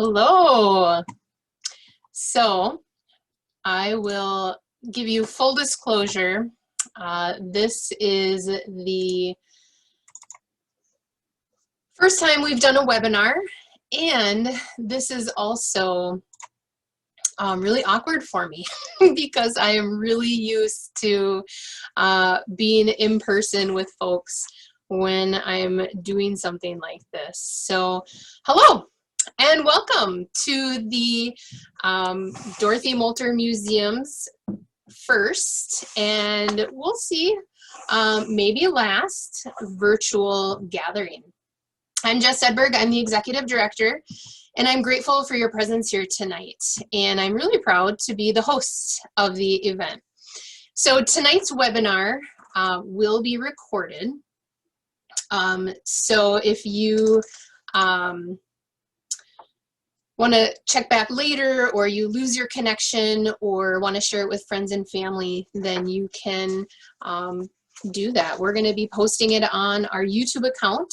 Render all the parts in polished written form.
Hello. So I will give you full disclosure. This is the first time we've done a webinar, and this is also really awkward for me because I am really used to being in person with folks when I'm doing something like this. So hello. And welcome to the Dorothy Molter Museum's first, and we'll see, maybe last virtual gathering. I'm Jess Edberg, I'm the Executive Director, and I'm grateful for your presence here tonight. And I'm really proud to be the host of the event. So tonight's webinar will be recorded. So if you want to check back later, or you lose your connection, or want to share it with friends and family, then you can do that. We're going to be posting it on our YouTube account.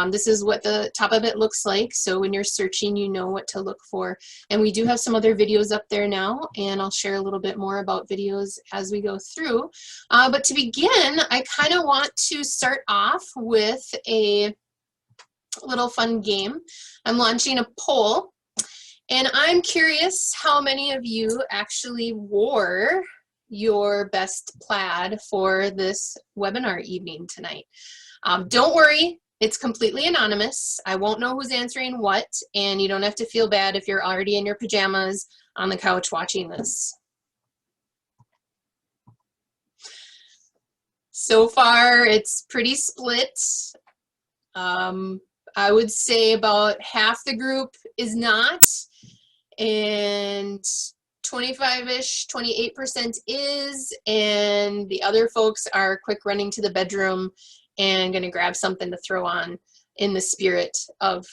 This is what the top of it looks like, so when you're searching, you know what to look for. And we do have some other videos up there now, and I'll share a little bit more about videos as we go through. But to begin, I kind of want to start off with a little fun game. I'm launching a poll. And I'm curious how many of you actually wore your best plaid for this webinar evening tonight. Don't worry, it's completely anonymous. I won't know who's answering what, and you don't have to feel bad if you're already in your pajamas on the couch watching this. So far, it's pretty split. I would say about half the group is not, and 25-ish, 28% is, and the other folks are quick running to the bedroom and gonna grab something to throw on in the spirit of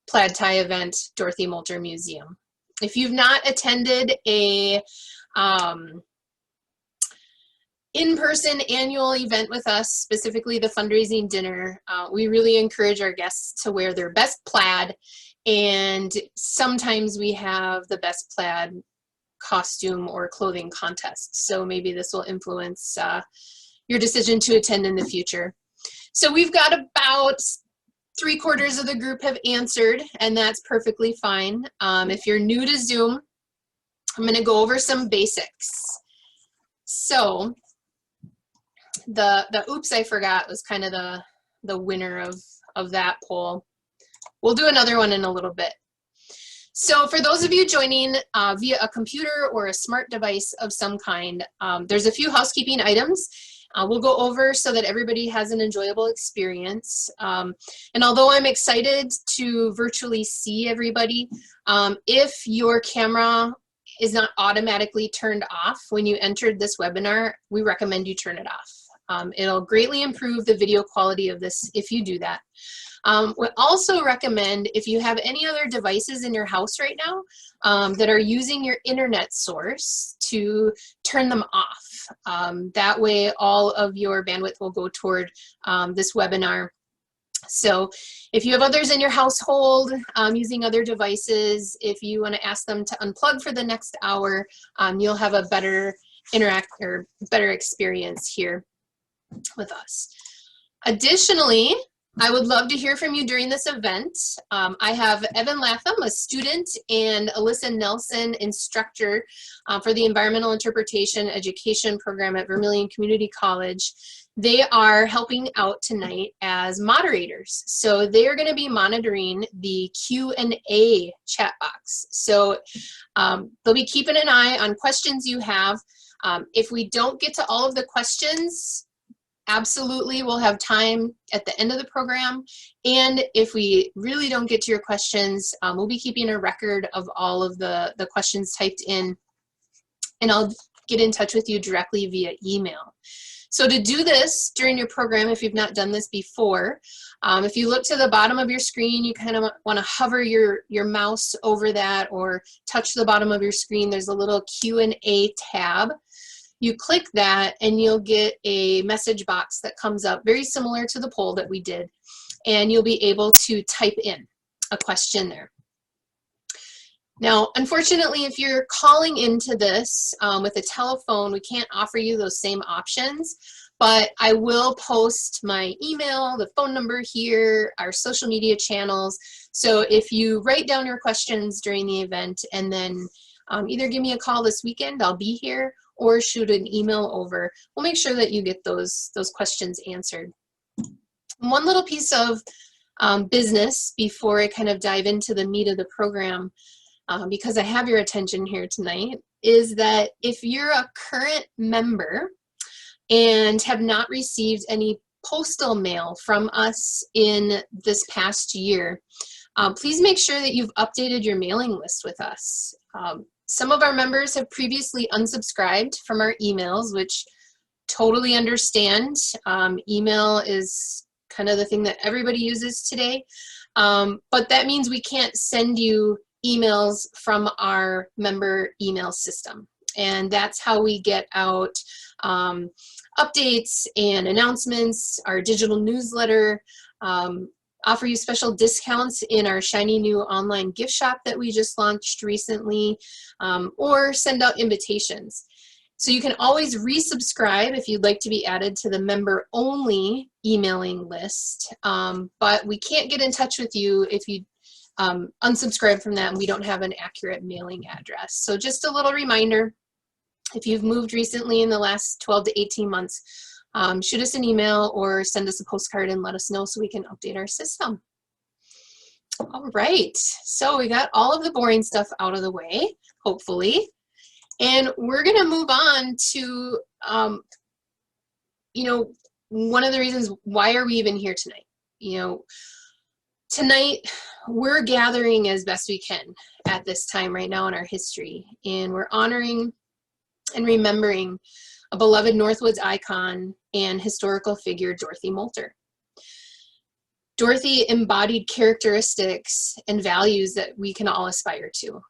plaid tie event, Dorothy Molter Museum. If you've not attended a in-person annual event with us, specifically the fundraising dinner, we really encourage our guests to wear their best plaid, and sometimes we have the best plaid costume or clothing contest. So maybe this will influence your decision to attend in the future. So we've got about 3/4 of the group have answered, and that's perfectly fine. If you're new to Zoom, I'm gonna go over some basics. So the oops I forgot was kind of the winner of that poll. We'll do another one in a little bit. So for those of you joining via a computer or a smart device of some kind, there's a few housekeeping items we'll go over so that everybody has an enjoyable experience. And although I'm excited to virtually see everybody, if your camera is not automatically turned off when you entered this webinar, we recommend you turn it off. It'll greatly improve the video quality of this if you do that. We also recommend, if you have any other devices in your house right now that are using your internet source, to turn them off. That way all of your bandwidth will go toward this webinar. So if you have others in your household using other devices, if you want to ask them to unplug for the next hour, you'll have a better better experience here with us. Additionally, I would love to hear from you during this event. I have Evan Latham, a student, and Alyssa Nelson, instructor for the Environmental Interpretation Education Program at Vermilion Community College. They are helping out tonight as moderators. So they are going to be monitoring the Q&A chat box. So they'll be keeping an eye on questions you have. If we don't get to all of the questions, absolutely, we'll have time at the end of the program. And if we really don't get to your questions, we'll be keeping a record of all of the questions typed in, and I'll get in touch with you directly via email. So to do this during your program, if you've not done this before, if you look to the bottom of your screen, you kind of want to hover your mouse over that, or touch the bottom of your screen. There's a little Q&A tab. You click that and you'll get a message box that comes up, very similar to the poll that we did, and you'll be able to type in a question there. Now, unfortunately, if you're calling into this with a telephone, we can't offer you those same options, but I will post my email, the phone number here, our social media channels. So if you write down your questions during the event and then either give me a call this weekend, I'll be here, or shoot an email over, we'll make sure that you get those questions answered. One little piece of business before I kind of dive into the meat of the program, because I have your attention here tonight, is that if you're a current member and have not received any postal mail from us in this past year, please make sure that you've updated your mailing list with us. Some of our members have previously unsubscribed from our emails, which totally understand. Email is kind of the thing that everybody uses today, but that means we can't send you emails from our member email system. And that's how we get out updates and announcements, our digital newsletter, offer you special discounts in our shiny new online gift shop that we just launched recently, or send out invitations. So you can always resubscribe if you'd like to be added to the member-only emailing list, but we can't get in touch with you if you unsubscribe from that and we don't have an accurate mailing address. So just a little reminder, if you've moved recently in the last 12 to 18 months, shoot us an email or send us a postcard and let us know so we can update our system. All right, so we got all of the boring stuff out of the way, hopefully. And we're gonna move on to, one of the reasons why are we even here tonight? Tonight, we're gathering as best we can at this time right now in our history, and we're honoring and remembering a beloved Northwoods icon and historical figure, Dorothy Molter. Dorothy embodied characteristics and values that we can all aspire to.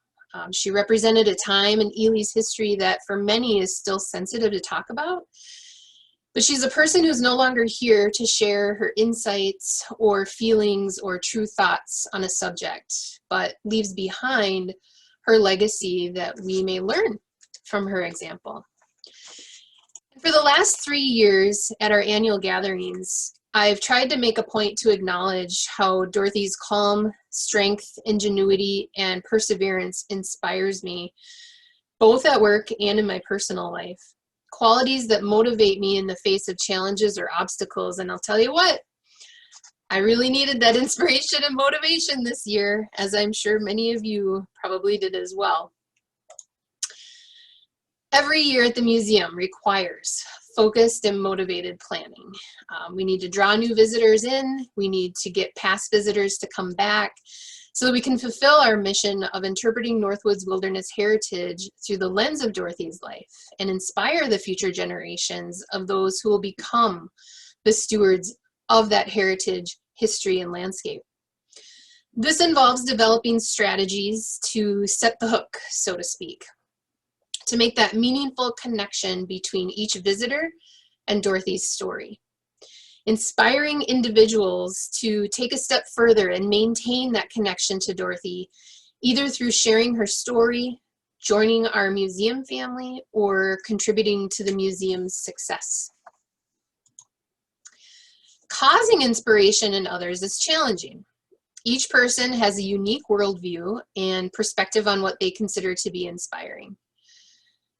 She represented a time in Ely's history that for many is still sensitive to talk about, but she's a person who's no longer here to share her insights or feelings or true thoughts on a subject, but leaves behind her legacy that we may learn from her example. For the last 3 years at our annual gatherings, I've tried to make a point to acknowledge how Dorothy's calm, strength, ingenuity, and perseverance inspires me, both at work and in my personal life. Qualities that motivate me in the face of challenges or obstacles. And I'll tell you what, I really needed that inspiration and motivation this year, as I'm sure many of you probably did as well. Every year at the museum requires focused and motivated planning. We need to draw new visitors in. We need to get past visitors to come back so that we can fulfill our mission of interpreting Northwoods wilderness heritage through the lens of Dorothy's life and inspire the future generations of those who will become the stewards of that heritage, history, and landscape. This involves developing strategies to set the hook, so to speak, to make that meaningful connection between each visitor and Dorothy's story. Inspiring individuals to take a step further and maintain that connection to Dorothy, either through sharing her story, joining our museum family, or contributing to the museum's success. Causing inspiration in others is challenging. Each person has a unique worldview and perspective on what they consider to be inspiring.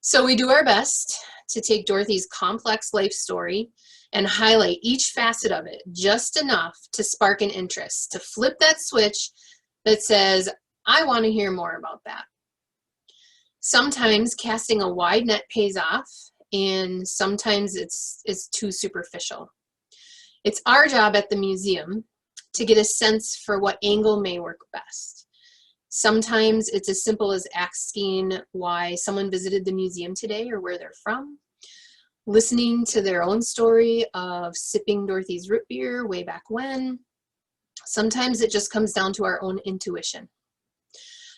So we do our best to take Dorothy's complex life story and highlight each facet of it just enough to spark an interest, to flip that switch that says, I want to hear more about that. Sometimes casting a wide net pays off, and sometimes it's too superficial. It's our job at the museum to get a sense for what angle may work best. Sometimes it's as simple as asking why someone visited the museum today or where they're from, listening to their own story of sipping Dorothy's root beer way back when. Sometimes it just comes down to our own intuition.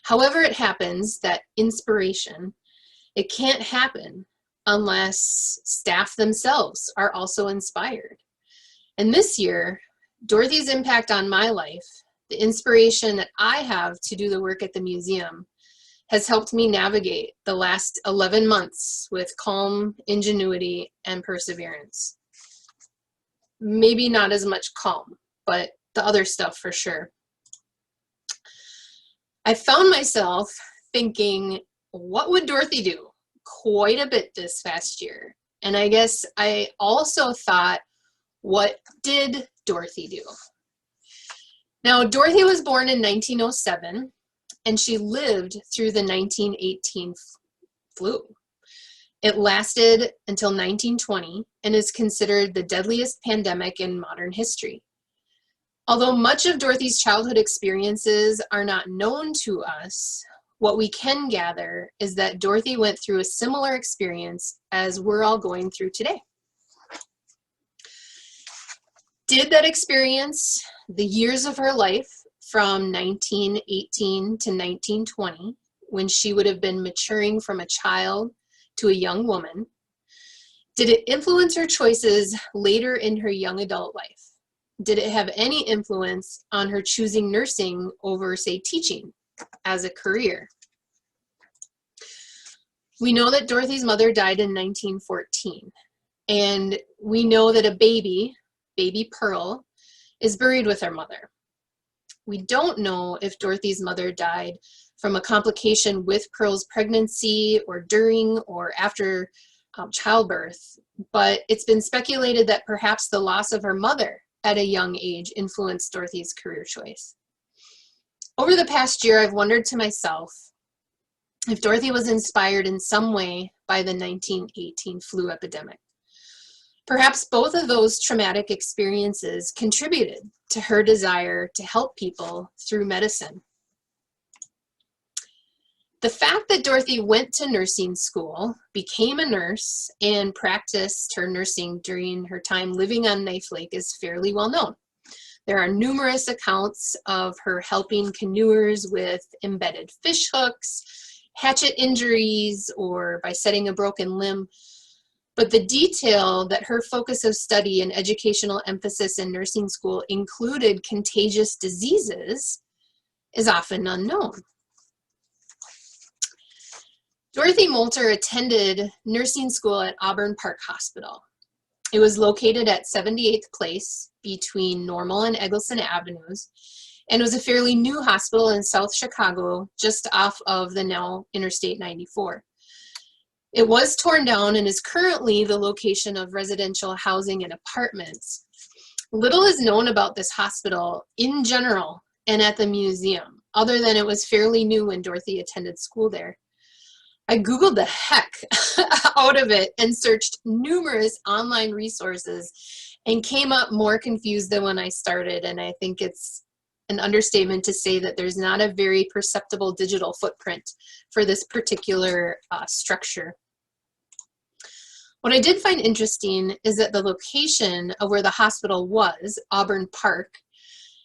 However it happens, that inspiration, it can't happen unless staff themselves are also inspired. And this year, Dorothy's impact on my life, the inspiration that I have to do the work at the museum, has helped me navigate the last 11 months with calm, ingenuity, and perseverance. Maybe not as much calm, but the other stuff for sure. I found myself thinking, what would Dorothy do? Quite a bit this past year. And I guess I also thought, what did Dorothy do? Now, Dorothy was born in 1907, and she lived through the 1918 flu. It lasted until 1920 and is considered the deadliest pandemic in modern history. Although much of Dorothy's childhood experiences are not known to us, what we can gather is that Dorothy went through a similar experience as we're all going through today. Did that experience the years of her life from 1918 to 1920, when she would have been maturing from a child to a young woman, did it influence her choices later in her young adult life? Did it have any influence on her choosing nursing over, say, teaching as a career? We know that Dorothy's mother died in 1914, and we know that a baby Pearl, is buried with her mother. We don't know if Dorothy's mother died from a complication with Pearl's pregnancy or during or after childbirth, but it's been speculated that perhaps the loss of her mother at a young age influenced Dorothy's career choice. Over the past year, I've wondered to myself if Dorothy was inspired in some way by the 1918 flu epidemic. Perhaps both of those traumatic experiences contributed to her desire to help people through medicine. The fact that Dorothy went to nursing school, became a nurse, and practiced her nursing during her time living on Knife Lake is fairly well known. There are numerous accounts of her helping canoers with embedded fish hooks, hatchet injuries, or by setting a broken limb. But the detail that her focus of study and educational emphasis in nursing school included contagious diseases is often unknown. Dorothy Molter attended nursing school at Auburn Park Hospital. It was located at 78th Place between Normal and Eggleston Avenues, and was a fairly new hospital in South Chicago, just off of the now Interstate 94. It was torn down and is currently the location of residential housing and apartments. Little is known about this hospital in general and at the museum, other than it was fairly new when Dorothy attended school there. I Googled the heck out of it and searched numerous online resources and came up more confused than when I started, and I think it's an understatement to say that there's not a very perceptible digital footprint for this particular structure. What I did find interesting is that the location of where the hospital was, Auburn Park,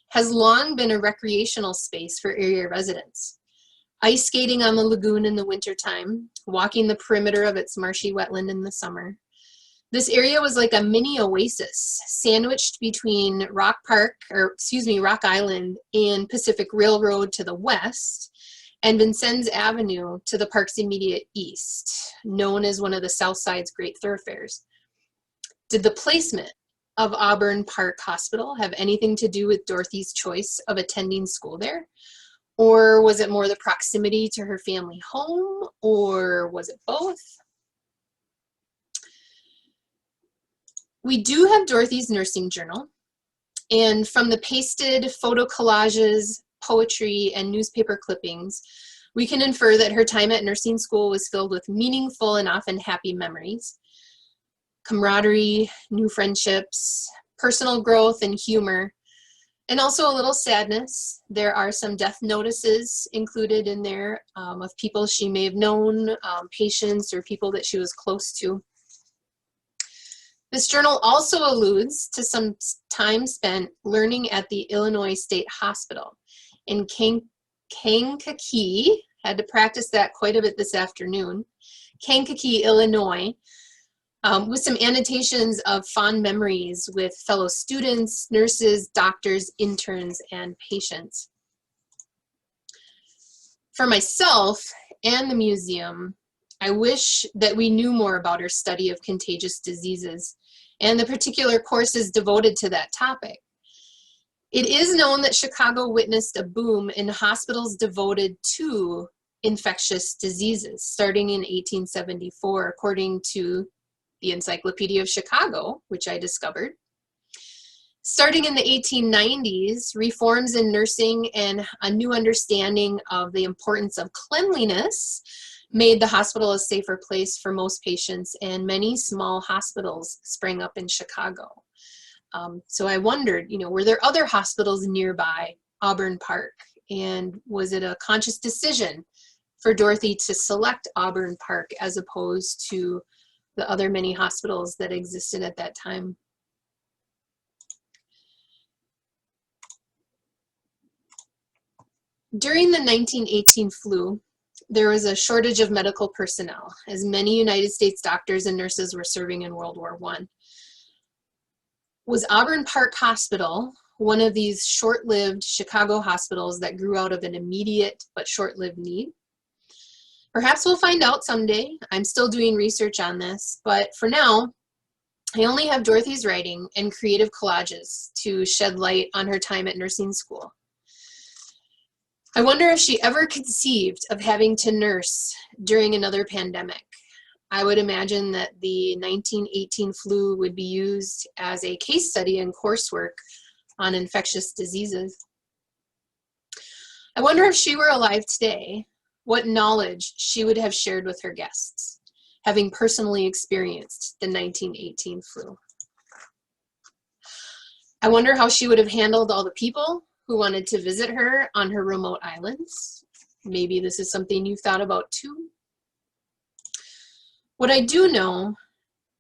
has long been a recreational space for area residents. Ice skating on the lagoon in the wintertime, walking the perimeter of its marshy wetland in the summer. This area was like a mini oasis, sandwiched between Rock Island and Pacific Railroad to the west, and Vincennes Avenue to the park's immediate east, known as one of the South Side's great thoroughfares. Did the placement of Auburn Park Hospital have anything to do with Dorothy's choice of attending school there? Or was it more the proximity to her family home, or was it both? We do have Dorothy's nursing journal, and from the pasted photo collages, poetry, and newspaper clippings, we can infer that her time at nursing school was filled with meaningful and often happy memories, camaraderie, new friendships, personal growth, and humor, and also a little sadness. There are some death notices included in there of people she may have known, patients, or people that she was close to. This journal also alludes to some time spent learning at the Illinois State Hospital in Kankakee. Had to practice that quite a bit this afternoon. Kankakee, Illinois, with some annotations of fond memories with fellow students, nurses, doctors, interns, and patients. For myself, and the museum, I wish that we knew more about her study of contagious diseases and the particular courses devoted to that topic. It is known that Chicago witnessed a boom in hospitals devoted to infectious diseases starting in 1874, according to the Encyclopedia of Chicago, which I discovered. Starting in the 1890s, reforms in nursing and a new understanding of the importance of cleanliness made the hospital a safer place for most patients, and many small hospitals sprang up in Chicago. So I wondered, were there other hospitals nearby Auburn Park? And was it a conscious decision for Dorothy to select Auburn Park as opposed to the other many hospitals that existed at that time? During the 1918 flu, there was a shortage of medical personnel, as many United States doctors and nurses were serving in World War I. Was Auburn Park Hospital one of these short-lived Chicago hospitals that grew out of an immediate but short-lived need? Perhaps we'll find out someday. I'm still doing research on this, but for now, I only have Dorothy's writing and creative collages to shed light on her time at nursing school. I wonder if she ever conceived of having to nurse during another pandemic. I would imagine that the 1918 flu would be used as a case study in coursework on infectious diseases. I wonder if she were alive today, what knowledge she would have shared with her guests, having personally experienced the 1918 flu. I wonder how she would have handled all the people who wanted to visit her on her remote islands. Maybe this is something you've thought about too. What I do know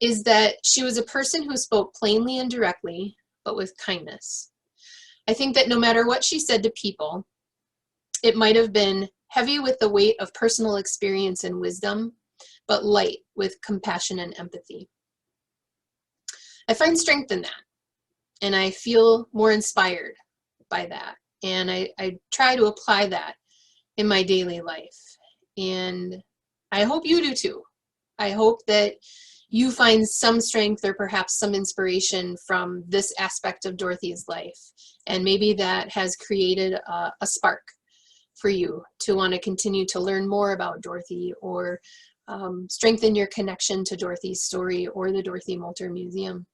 is that she was a person who spoke plainly and directly, but with kindness. I think that no matter what she said to people, it might have been heavy with the weight of personal experience and wisdom, but light with compassion and empathy. I find strength in that, and I feel more inspired by that. And I try to apply that in my daily life. And I hope you do too. I hope that you find some strength or perhaps some inspiration from this aspect of Dorothy's life. And maybe that has created a spark for you to want to continue to learn more about Dorothy, or strengthen your connection to Dorothy's story or the Dorothy Molter Museum.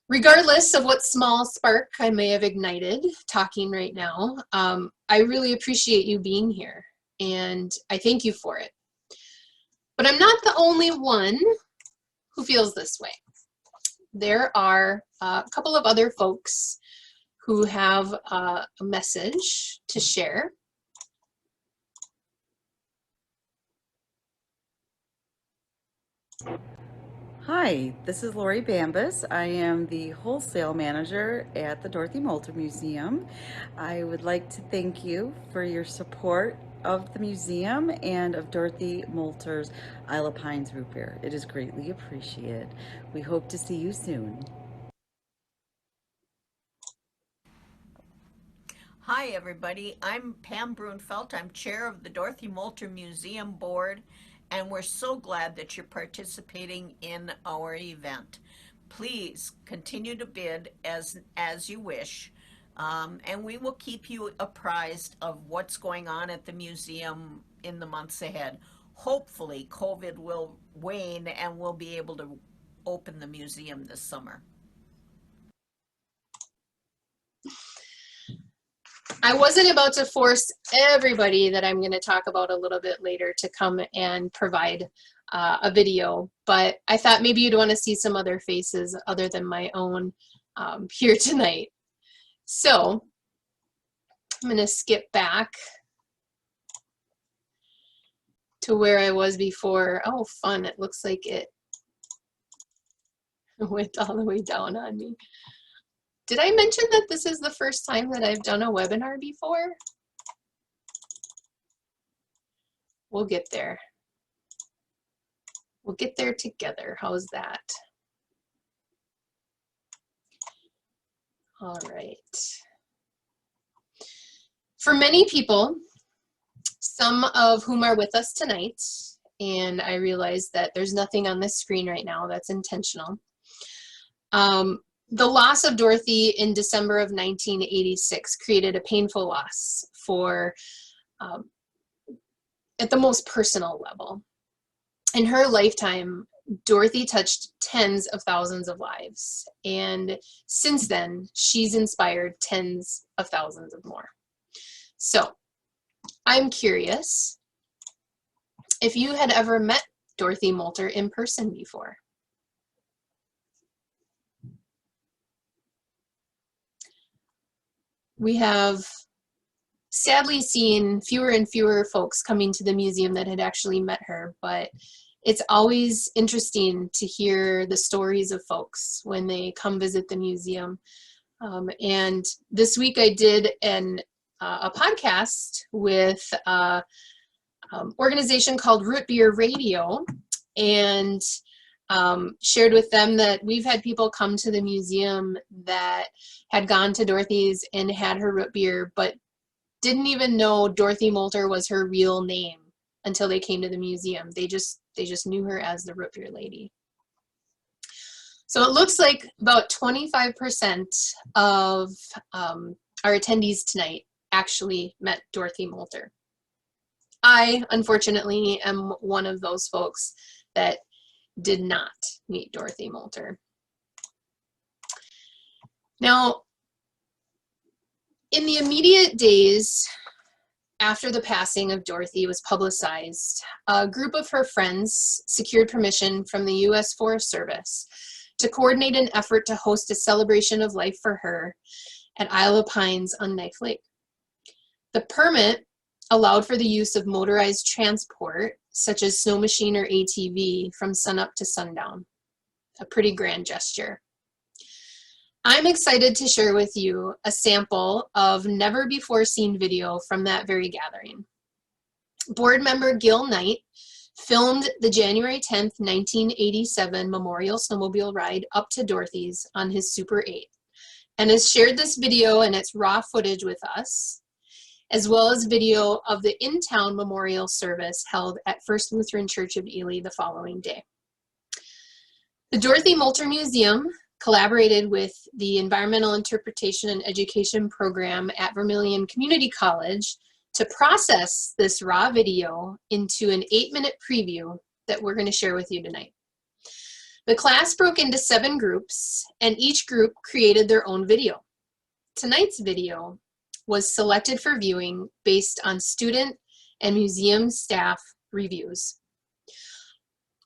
Regardless of what small spark I may have ignited talking right now, I really appreciate you being here, and I thank you for it. But I'm not the only one who feels this way. There are a couple of other folks who have a message to share. Hi, this is Laurie Bambas. I am the wholesale manager at the Dorothy Molter Museum. I would like to thank you for your support of the museum and of Dorothy Molter's Isle of Pines root beer. It is greatly appreciated. We hope to see you soon. Hi, everybody. I'm Pam Brunfelt. I'm chair of the Dorothy Molter Museum Board, and we're so glad that you're participating in our event. Please continue to bid as you wish, and we will keep you apprised of what's going on at the museum in the months ahead. Hopefully, COVID will wane and we'll be able to open the museum this summer. I wasn't about to force everybody that I'm going to talk about a little bit later to come and provide a video, but I thought maybe you'd want to see some other faces other than my own here tonight. So I'm going to skip back to where I was before. Oh, fun. It looks like it went all the way down on me. Did I mention that this is the first time that I've done a webinar before? We'll get there. We'll get there together. How's that? All right. For many people, some of whom are with us tonight, and I realize that there's nothing on this screen right now that's intentional. The loss of Dorothy in December of 1986 created a painful loss for, at the most personal level. In her lifetime, Dorothy touched tens of thousands of lives, and since then, she's inspired tens of thousands of more. So, I'm curious if you had ever met Dorothy Molter in person before. We have sadly seen fewer and fewer folks coming to the museum that had actually met her, but it's always interesting to hear the stories of folks when they come visit the museum. And this week I did a podcast with an organization called Root Beer Radio, and shared with them that we've had people come to the museum that had gone to Dorothy's and had her root beer, but didn't even know Dorothy Molter was her real name until they came to the museum. They just knew her as the root beer lady. So it looks like about 25% of our attendees tonight actually met Dorothy Molter. I, unfortunately, am one of those folks that did not meet Dorothy Molter. Now, in the immediate days after the passing of Dorothy was publicized, a group of her friends secured permission from the U.S. Forest Service to coordinate an effort to host a celebration of life for her at Isle of Pines on Knife Lake. The permit allowed for the use of motorized transport, such as snow machine or ATV, from sunup to sundown. A pretty grand gesture. I'm excited to share with you a sample of never before seen video from that very gathering. Board member Gil Knight filmed the January 10th, 1987 Memorial Snowmobile ride up to Dorothy's on his Super 8, and has shared this video and its raw footage with us, as well as video of the in-town memorial service held at First Lutheran Church of Ely the following day. The Dorothy Molter Museum collaborated with the Environmental Interpretation and Education program at Vermilion Community College to process this raw video into an 8-minute preview that we're going to share with you tonight. The class broke into 7 groups, and each group created their own video. Tonight's video was selected for viewing based on student and museum staff reviews.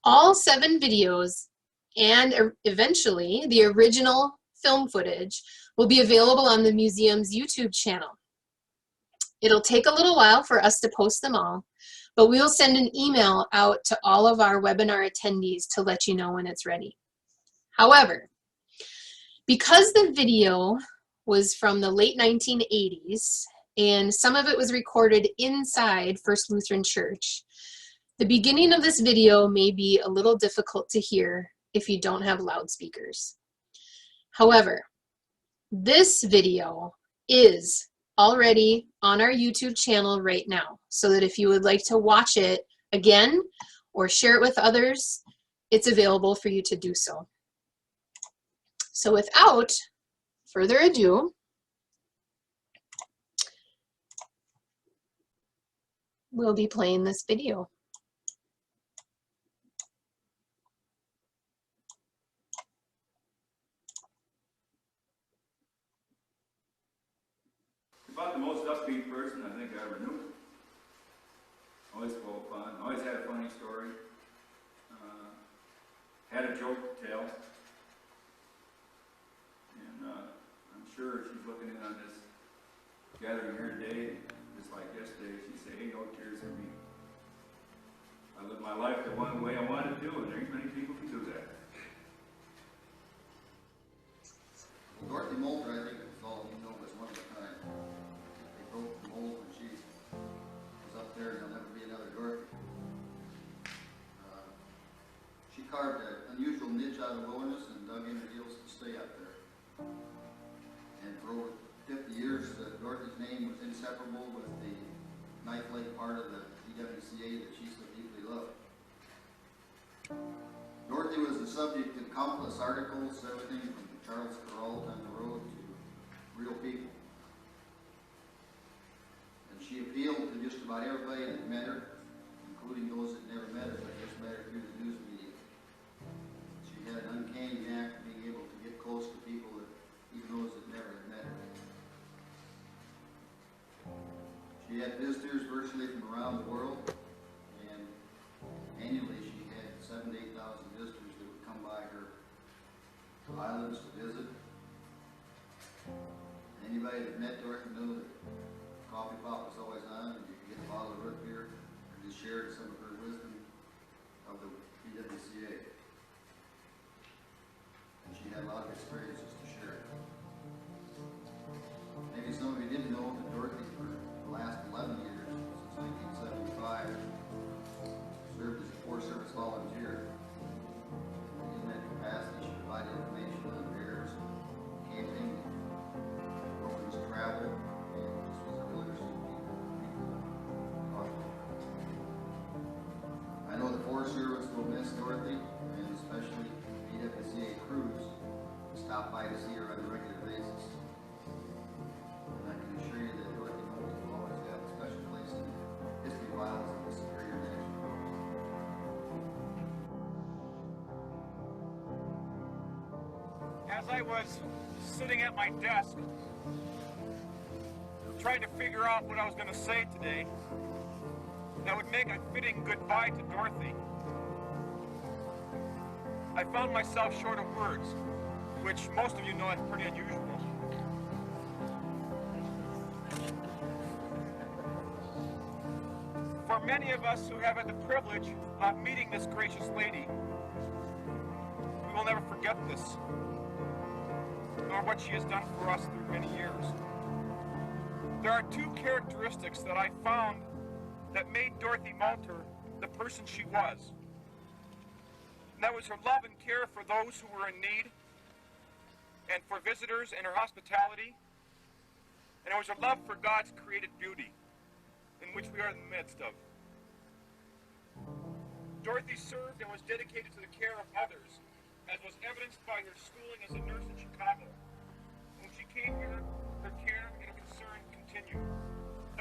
All 7 videos and eventually the original film footage will be available on the museum's YouTube channel. It'll take a little while for us to post them all, but we'll send an email out to all of our webinar attendees to let you know when it's ready. However, because the video was from the late 1980s and some of it was recorded inside First Lutheran Church, the beginning of this video may be a little difficult to hear if you don't have loudspeakers. However, this video is already on our YouTube channel right now, so that if you would like to watch it again or share it with others, it's available for you to do so. So without further ado, we'll be playing this video. About the most upbeat person I think I ever knew. Always full of fun, always had a funny story. Had a joke to tell. And I'm sure she's looking in on this gathering here today, just like yesterday. She said, "Hey, no tears for me. I live my life the one way I wanted to do, and there ain't many people can do that." Well, Dorothy Molter, I think it's all you know, was one of a kind. They broke the mold when she was up there, and there'll never be another Dorothy. She carved an unusual niche out of the wilderness and dug in her heels to stay up there. And for over 50 years, Dorothy's name was inseparable with the lifelike part of the DWCA that she so deeply loved. Dorothy was the subject of countless articles, everything from Charles Perrault on the road to real people. And she appealed to just about everybody that met her, including those that never met her, but just met her through the news media. She had an uncanny knack of being able to get close to people, that, even those that never had met her. She had visitors virtually from around the world, and annually she had 7,000 to 8,000 visitors that would come by her islands to visit. Anybody that met Dorothy knew that coffee pot was always on, and you could get a bottle of root beer, and just shared some of her wisdom of the DWCA. And she had a lot of experiences to share. Maybe some of you didn't know that Dorothy, for the last 11 years, since 1975, served as a Forest Service volunteer. In that capacity, she provided information on bears, camping, wilderness travel, and just was a real interesting people to talk to. I know the Forest Service will miss Dorothy, and especially DWCA crews stop by to see her on a regular basis. And I can assure you that Dorothy Molter will always have a special place in the history files of the Superior Nation. As I was sitting at my desk, trying to figure out what I was going to say today that would make a fitting goodbye to Dorothy, I found myself short of words, which most of you know is pretty unusual. For many of us who have had the privilege of meeting this gracious lady, we will never forget this, nor what she has done for us through many years. There are two characteristics that I found that made Dorothy Molter the person she was. And that was her love and care for those who were in need, and for visitors, and her hospitality. And it was her love for God's created beauty, in which we are in the midst of. Dorothy served and was dedicated to the care of others, as was evidenced by her schooling as a nurse in Chicago. When she came here, her care and concern continued,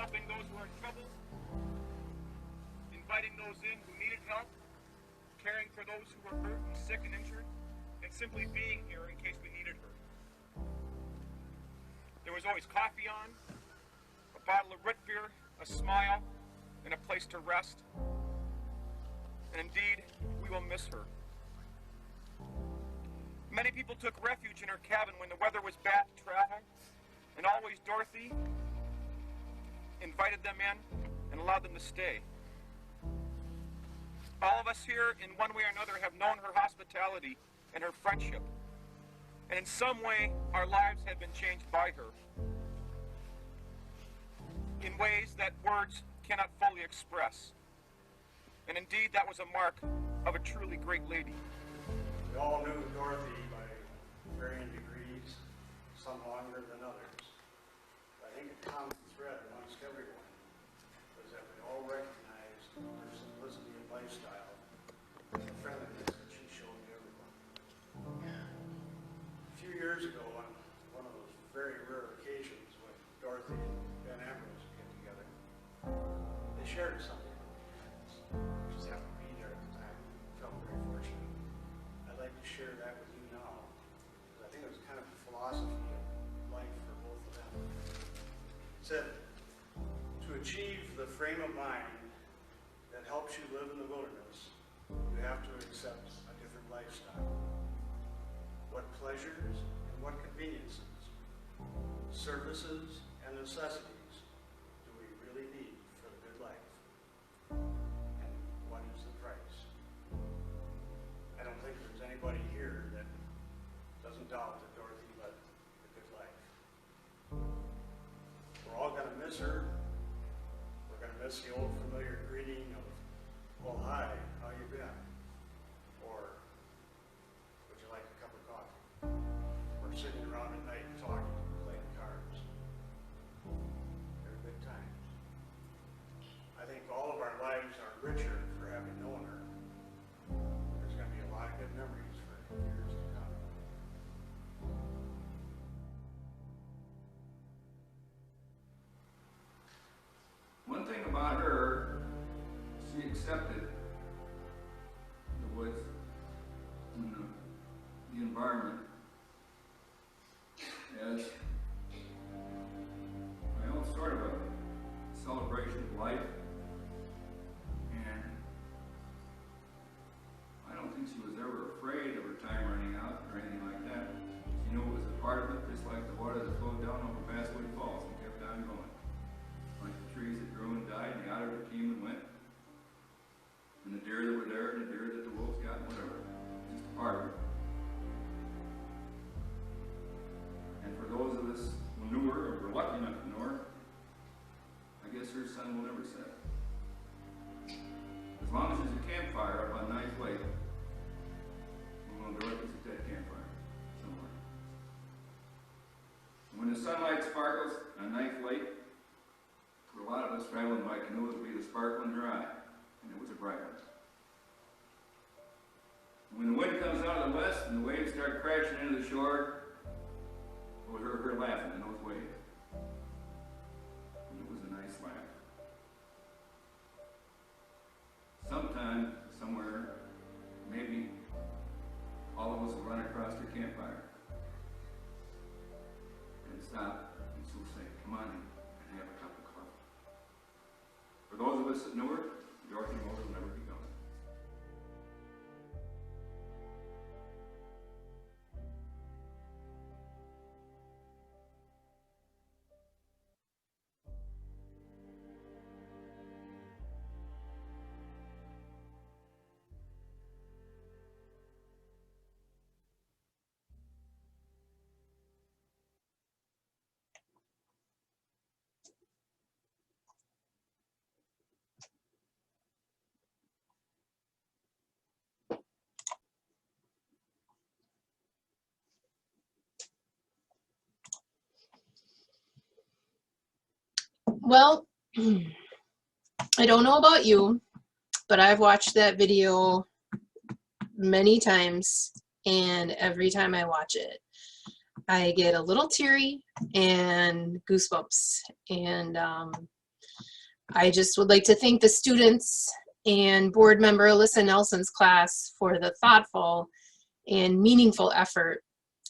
helping those who were in trouble, inviting those in who needed help, caring for those who were hurt and sick and injured, and simply being here in case we needed her. There was always coffee on, a bottle of root beer, a smile, and a place to rest. And indeed, we will miss her. Many people took refuge in her cabin when the weather was bad to travel, and always Dorothy invited them in and allowed them to stay. All of us here, in one way or another, have known her hospitality and her friendship. And in some way, our lives have been changed by her, in ways that words cannot fully express. And indeed, that was a mark of a truly great lady. We all knew Dorothy by varying degrees, some longer than others. But I think a common thread amongst everyone was that we all recognized her simplicity and lifestyle and the friendliness that she showed to everyone. A few years ago, on one of those very rare occasions when Dorothy and Ben Ambrose get together, they shared something. I just happened to be there at the time. I felt very fortunate. I'd like to share that with you now, because I think it was kind of a philosophy of life for both of them. It said, to achieve the frame of mind that helps you live in the wilderness, you have to accept a different lifestyle. What pleasures and what conveniences, services and necessities do we really need for the good life? And what is the price? I don't think there's anybody here that doesn't doubt that Dorothy led a good life. We're all going to miss her. We're going to miss the old familiar greeting of, well, hi, how you been? Or, would you like a cup of coffee? Or sitting around at night talking, playing cards. They're good times. about her, she accepted the woods and the environment as, well, sort of a celebration of life. And I don't think she was ever afraid of her time running out or anything like that. She knew it was a part of it, just like the water that flowed down over Basswood Falls and kept on going. Like the trees that grew and died, and the otter that came and went, and the deer that were there, and the deer that the wolves got, and whatever. Just a part of it. And for those of us who knew her, or were lucky enough to know her, I guess her sun will never set. As long as there's a campfire up on Knife Lake, we're going to Dorothy's at that campfire somewhere. And when the sunlight sparkles on Knife Lake, for a lot of us traveling by canoe, it would be the sparkling dry, and it was a bright one. When the wind comes out of the west and the waves start crashing into the shore, we heard her laughing in those waves. And it was a nice laugh. Sometime, somewhere, maybe all of us will run across her campfire and stop, and she'll say, "Come on in and have a cup of coffee." For those of us that knew her, Dorothy Molter will never be gone. Well, I don't know about you, but I've watched that video many times, and every time I watch it, I get a little teary and goosebumps. And I just would like to thank the students and board member Alyssa Nelson's class for the thoughtful and meaningful effort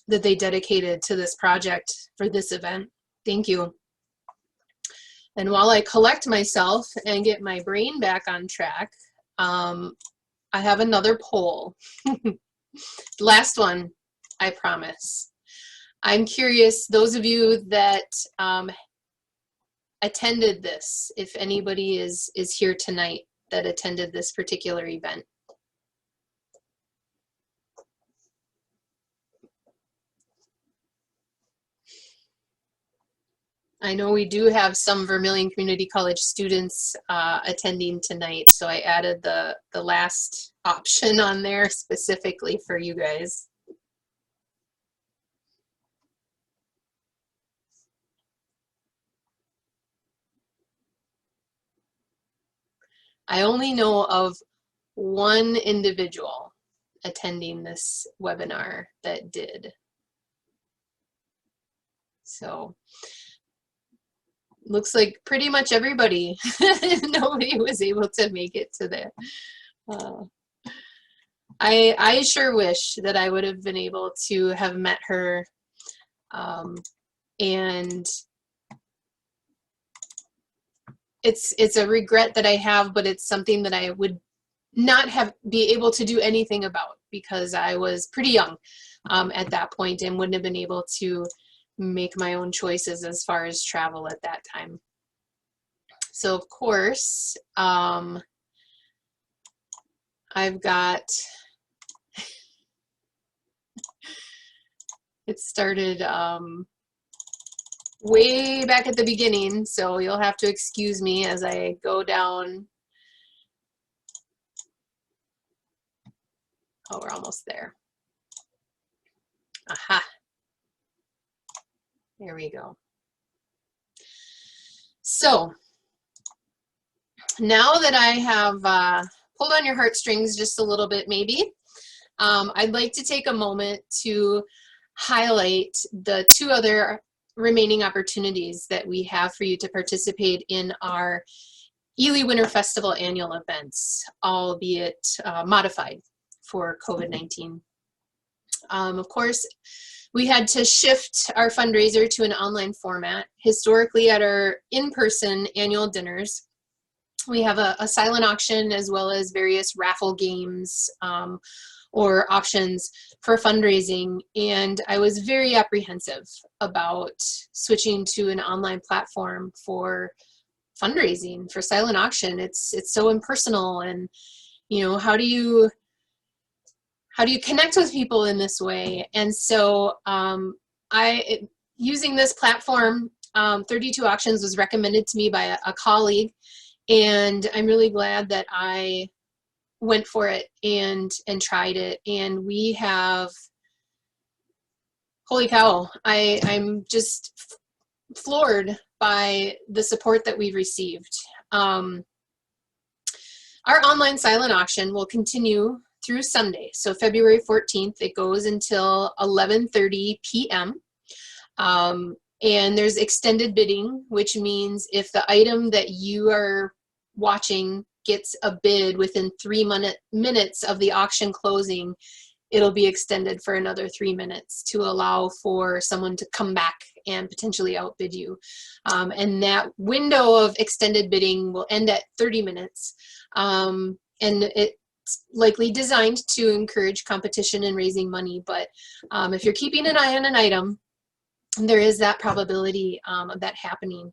that they dedicated to this project for this event. Thank you. And while I collect myself and get my brain back on track, I have another poll. Last one, I promise. I'm curious, those of you that attended this, if anybody is here tonight that attended this particular event. I know we do have some Vermilion Community College students attending tonight, so I added the last option on there specifically for you guys. I only know of one individual attending this webinar that did. So looks like pretty much everybody. Nobody was able to make it to there. I sure wish that I would have been able to have met her, and it's a regret that I have, but it's something that I would not be able to do anything about because I was pretty young at that point and wouldn't have been able to make my own choices as far as travel at that time. So of course, I've got, it started way back at the beginning, so you'll have to excuse me as I go down. Oh, we're almost there. Aha. There we go. So now that I have pulled on your heartstrings just a little bit maybe, I'd like to take a moment to highlight the 2 other remaining opportunities that we have for you to participate in our Ely Winter Festival annual events, albeit modified for COVID-19. Of course, we had to shift our fundraiser to an online format. Historically, at our in-person annual dinners, we have a silent auction as well as various raffle games or options for fundraising. And I was very apprehensive about switching to an online platform for fundraising, for silent auction. It's so impersonal, and you know, how do you connect with people in this way? And so using this platform, 32 Auctions was recommended to me by a colleague, and I'm really glad that I went for it and tried it. And we have, holy cow, I'm just floored by the support that we've received. Our online silent auction will continue through Sunday, so February 14th. It goes until 11:30 p.m. And there's extended bidding, which means if the item that you are watching gets a bid within 3 minutes of the auction closing, it'll be extended for another 3 minutes to allow for someone to come back and potentially outbid you. And that window of extended bidding will end at 30 minutes. And it's likely designed to encourage competition and raising money. But if you're keeping an eye on an item, there is that probability of that happening.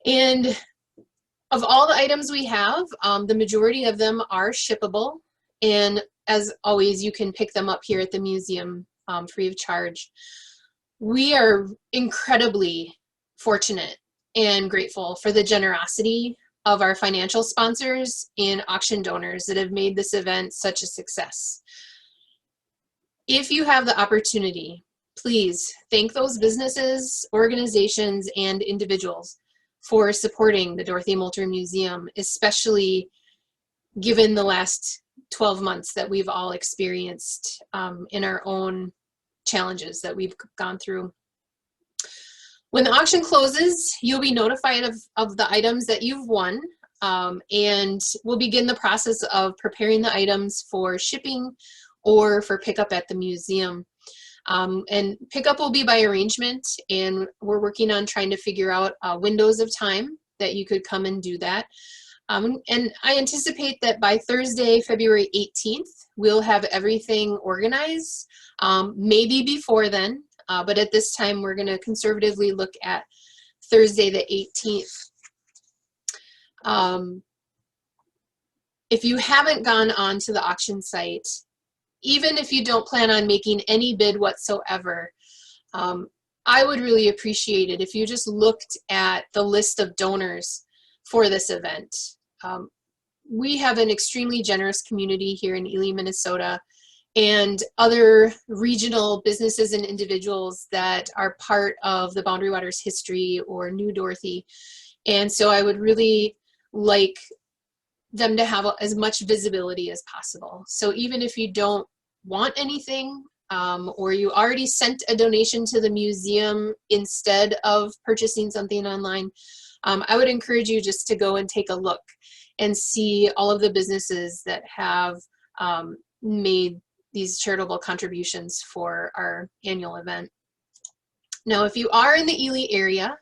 And of all the items we have, the majority of them are shippable. And as always, you can pick them up here at the museum free of charge. We are incredibly fortunate and grateful for the generosity of our financial sponsors and auction donors that have made this event such a success. If you have the opportunity, please thank those businesses, organizations, and individuals for supporting the Dorothy Molter Museum, especially given the last 12 months that we've all experienced in our own challenges that we've gone through. When the auction closes, you'll be notified of the items that you've won, and we'll begin the process of preparing the items for shipping or for pickup at the museum. And pickup will be by arrangement, and we're working on trying to figure out windows of time that you could come and do that. And I anticipate that by Thursday, February 18th, we'll have everything organized, maybe before then, but at this time we're going to conservatively look at Thursday the 18th. If you haven't gone on to the auction site, even if you don't plan on making any bid whatsoever, I would really appreciate it if you just looked at the list of donors for this event. We have an extremely generous community here in Ely, Minnesota, and other regional businesses and individuals that are part of the Boundary Waters history or New Dorothy. And so I would really like them to have as much visibility as possible. So even if you don't want anything, or you already sent a donation to the museum instead of purchasing something online, I would encourage you just to go and take a look and see all of the businesses that have made these charitable contributions for our annual event. Now, if you are in the Ely area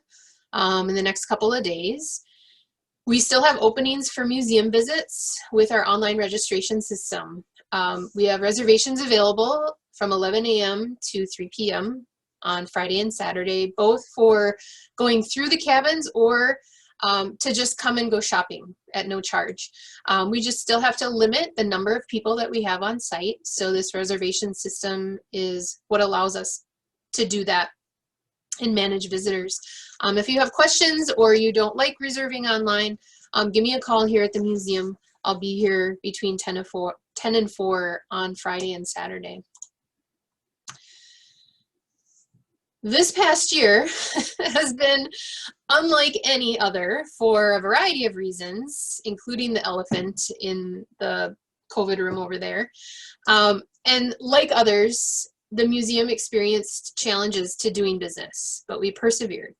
in the next couple of days, we still have openings for museum visits with our online registration system. We have reservations available from 11 a.m. to 3 p.m. on Friday and Saturday, both for going through the cabins or to just come and go shopping at no charge. We just still have to limit the number of people that we have on site. So this reservation system is what allows us to do that and manage visitors. If you have questions or you don't like reserving online, give me a call here at the museum. I'll be here between 10 and 4 on Friday and Saturday. This past year has been unlike any other for a variety of reasons, including the elephant in the COVID room over there. And like others, the museum experienced challenges to doing business, but we persevered.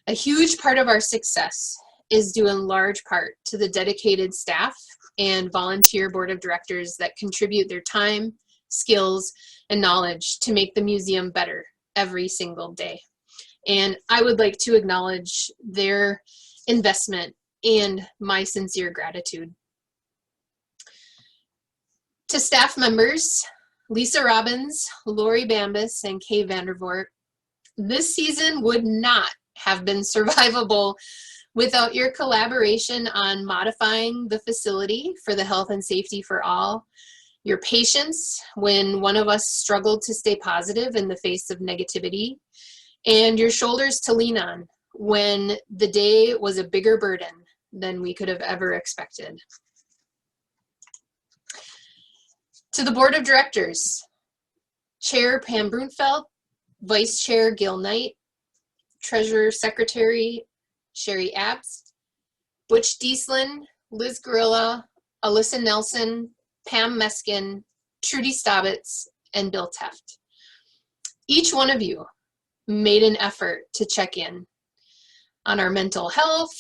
A huge part of our success is due in large part to the dedicated staff and volunteer board of directors that contribute their time, skills, and knowledge to make the museum better every single day. And I would like to acknowledge their investment and my sincere gratitude. To staff members, Lisa Robbins, Laurie Bambas, and Kay Vandervoort, this season would not have been survivable without your collaboration on modifying the facility for the health and safety for all, your patience when one of us struggled to stay positive in the face of negativity, and your shoulders to lean on when the day was a bigger burden than we could have ever expected. To the board of directors, Chair Pam Brunfelt, Vice Chair Gil Knight, Treasurer Secretary Sherry Abs, Butch Dieslin, Liz Gorilla, Alyssa Nelson, Pam Meskin, Trudy Staubitz, and Bill Teft. Each one of you made an effort to check in on our mental health,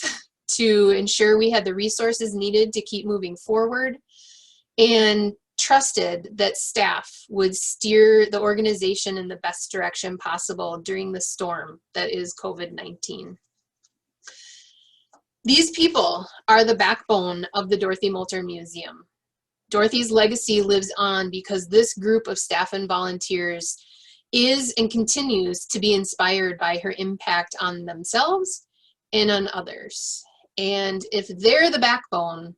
to ensure we had the resources needed to keep moving forward, and trusted that staff would steer the organization in the best direction possible during the storm that is COVID-19. These people are the backbone of the Dorothy Molter Museum. Dorothy's legacy lives on because this group of staff and volunteers is and continues to be inspired by her impact on themselves and on others. And if they're the backbone,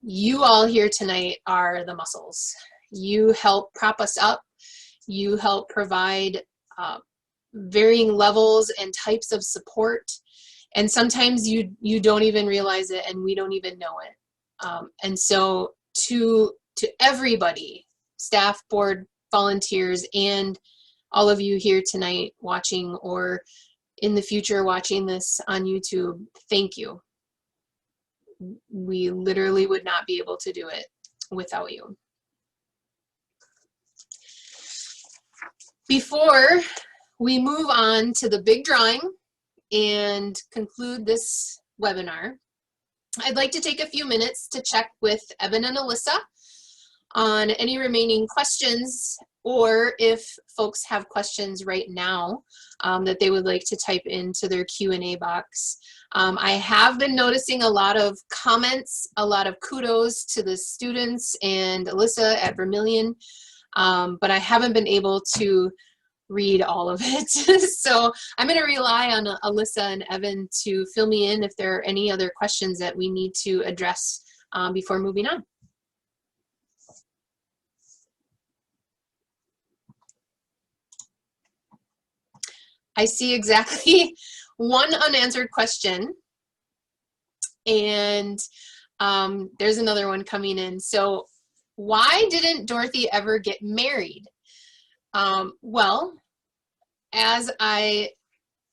you all here tonight are the muscles. You help prop us up. You help provide varying levels and types of support. And sometimes you don't even realize it, and we don't even know it. And so to everybody, staff, board, volunteers, and all of you here tonight watching or in the future watching this on YouTube, thank you. We literally would not be able to do it without you. Before we move on to the big drawing and conclude this webinar, I'd like to take a few minutes to check with Evan and Alyssa on any remaining questions, or if folks have questions right now that they would like to type into their Q&A box. I have been noticing a lot of comments, a lot of kudos to the students and Alyssa at Vermilion, but I haven't been able to read all of it. So I'm going to rely on Alyssa and Evan to fill me in if there are any other questions that we need to address before moving on. I see exactly one unanswered question, and there's another one coming in. So why didn't Dorothy ever get married? Well, as I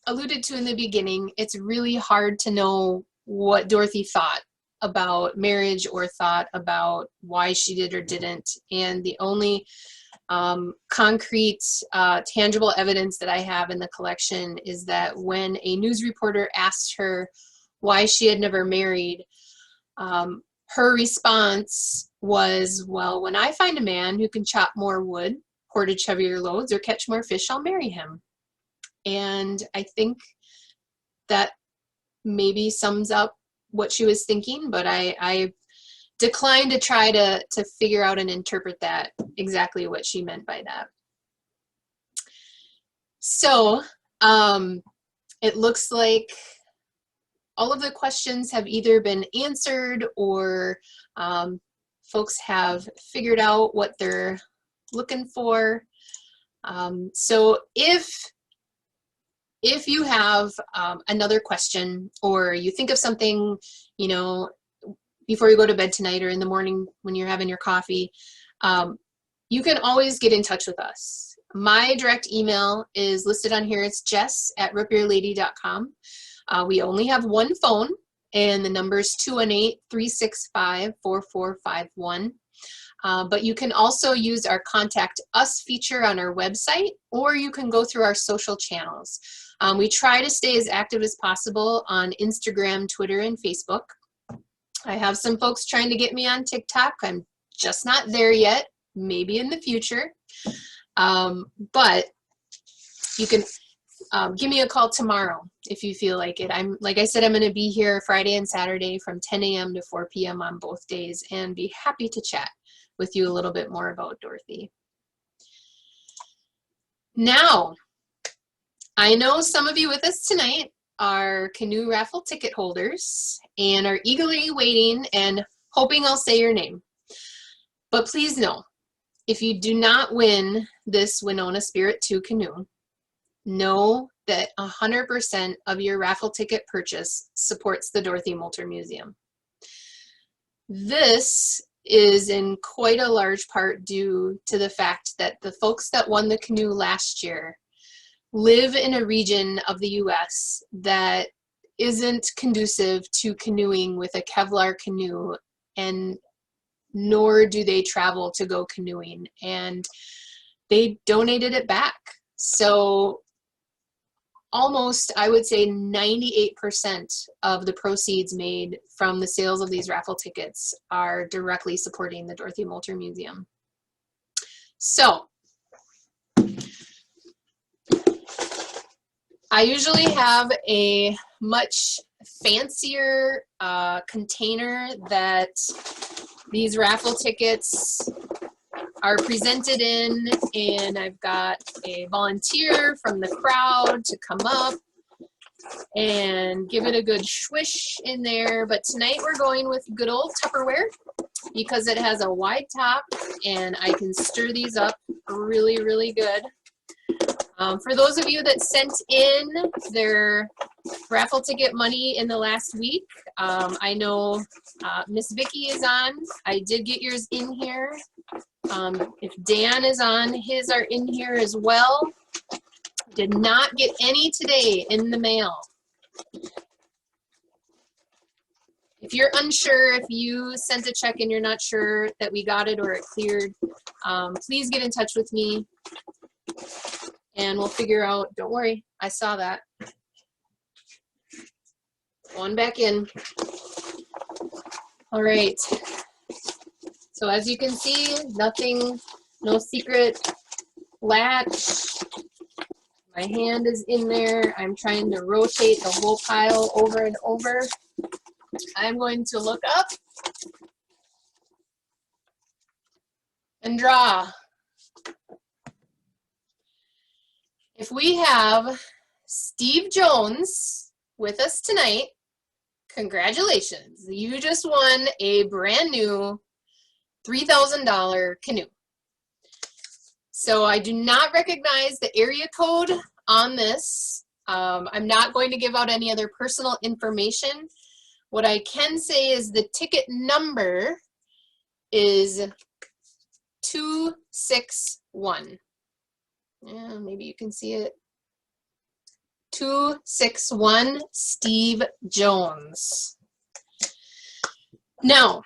alluded to in the beginning, it's really hard to know what Dorothy thought about marriage or thought about why she did or didn't. And the only concrete, tangible evidence that I have in the collection is that when a news reporter asked her why she had never married, her response was, well, when I find a man who can chop more wood, portage heavier loads, or catch more fish, I'll marry him. And I think that maybe sums up what she was thinking, but I declined to try to figure out and interpret that exactly what she meant by that. So it looks like all of the questions have either been answered or folks have figured out what they're looking for. So if you have another question, or you think of something, you know, before you go to bed tonight or in the morning when you're having your coffee, you can always get in touch with us. My direct email is listed on here. It's jess@ripyourlady.com. We only have one phone, and the number is 218-365-4451. But you can also use our Contact Us feature on our website, or you can go through our social channels. We try to stay as active as possible on Instagram, Twitter, and Facebook. I have some folks trying to get me on TikTok. I'm just not there yet, maybe in the future. But you can give me a call tomorrow if you feel like it. Like I said, I'm going to be here Friday and Saturday from 10 a.m. to 4 p.m. on both days, and be happy to chat with you a little bit more about Dorothy. Now, I know some of you with us tonight are canoe raffle ticket holders and are eagerly waiting and hoping I'll say your name. But please know, if you do not win this Winona Spirit 2 canoe, know that 100% of your raffle ticket purchase supports the Dorothy Molter Museum. This is in quite a large part due to the fact that the folks that won the canoe last year live in a region of the US that isn't conducive to canoeing with a Kevlar canoe, and nor do they travel to go canoeing, and they donated it back. So almost, I would say 98% of the proceeds made from the sales of these raffle tickets are directly supporting the Dorothy Molter Museum. So I usually have a much fancier container that these raffle tickets are presented in, and I've got a volunteer from the crowd to come up and give it a good swish in there. But tonight we're going with good old Tupperware because it has a wide top and I can stir these up really, really good. For those of you that sent in their raffle ticket money in the last week, I know Miss Vicky is on. I did get yours in here. If Dan is on, his are in here as well. Did not get any today in the mail. If you're unsure, if you sent a check and you're not sure that we got it or it cleared, please get in touch with me and we'll figure out. Don't worry, I saw that. Going back in. All right. So as you can see, nothing, no secret latch. My hand is in there. I'm trying to rotate the whole pile over and over. I'm going to look up and draw. If we have Steve Jones with us tonight, congratulations. You just won a brand new $3,000 canoe. So I do not recognize the area code on this. I'm not going to give out any other personal information. What I can say is the ticket number is 261. Yeah, maybe you can see it. 261 Steve Jones. Now,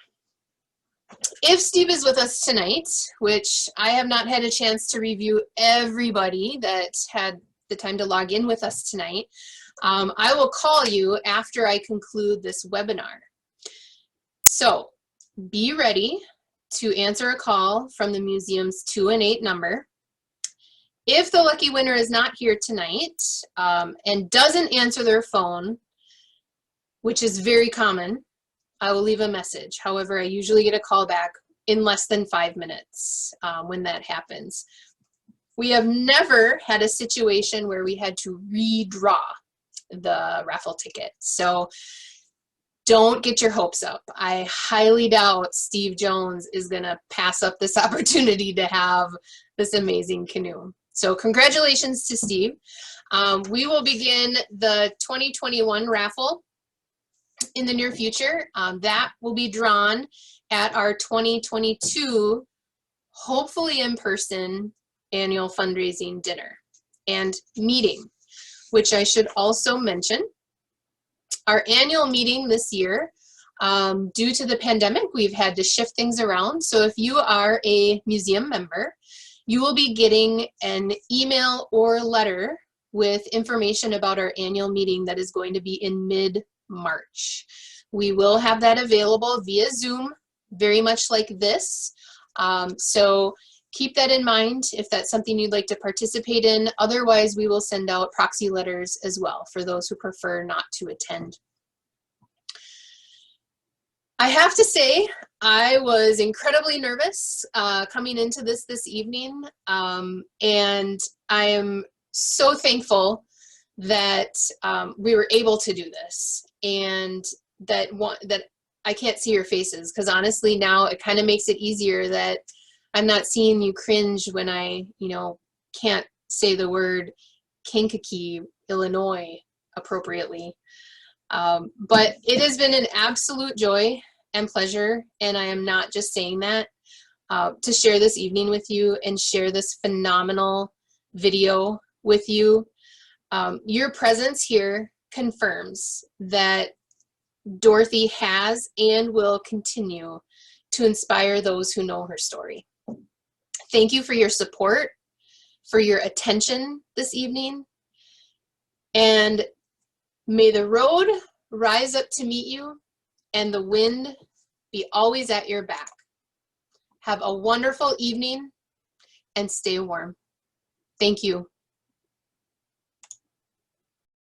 if Steve is with us tonight, which I have not had a chance to review everybody that had the time to log in with us tonight, I will call you after I conclude this webinar. So be ready to answer a call from the museum's 218 number. If the lucky winner is not here tonight and doesn't answer their phone, which is very common, I will leave a message. However, I usually get a call back in less than 5 minutes when that happens. We have never had a situation where we had to redraw the raffle ticket. So don't get your hopes up. I highly doubt Steve Jones is gonna pass up this opportunity to have this amazing canoe. So congratulations to Steve. We will begin the 2021 raffle in the near future. That will be drawn at our 2022, hopefully in person, annual fundraising dinner and meeting, which I should also mention Our annual meeting this year, due to the pandemic, we've had to shift things around. So if you are a museum member, you will be getting an email or letter with information about our annual meeting that is going to be in mid-March. We will have that available via Zoom, very much like this. So keep that in mind if that's something you'd like to participate in. Otherwise, we will send out proxy letters as well for those who prefer not to attend. I have to say, I was incredibly nervous coming into this evening, and I am so thankful that we were able to do this, and that I can't see your faces, because honestly now it kind of makes it easier that I'm not seeing you cringe when I, can't say the word Kankakee, Illinois appropriately. But it has been an absolute joy and pleasure, and I am not just saying that, to share this evening with you and share this phenomenal video with you. Your presence here confirms that Dorothy has and will continue to inspire those who know her story. Thank you for your support, for your attention this evening, and may the road rise up to meet you and the wind be always at your back. Have a wonderful evening and stay warm. Thank you.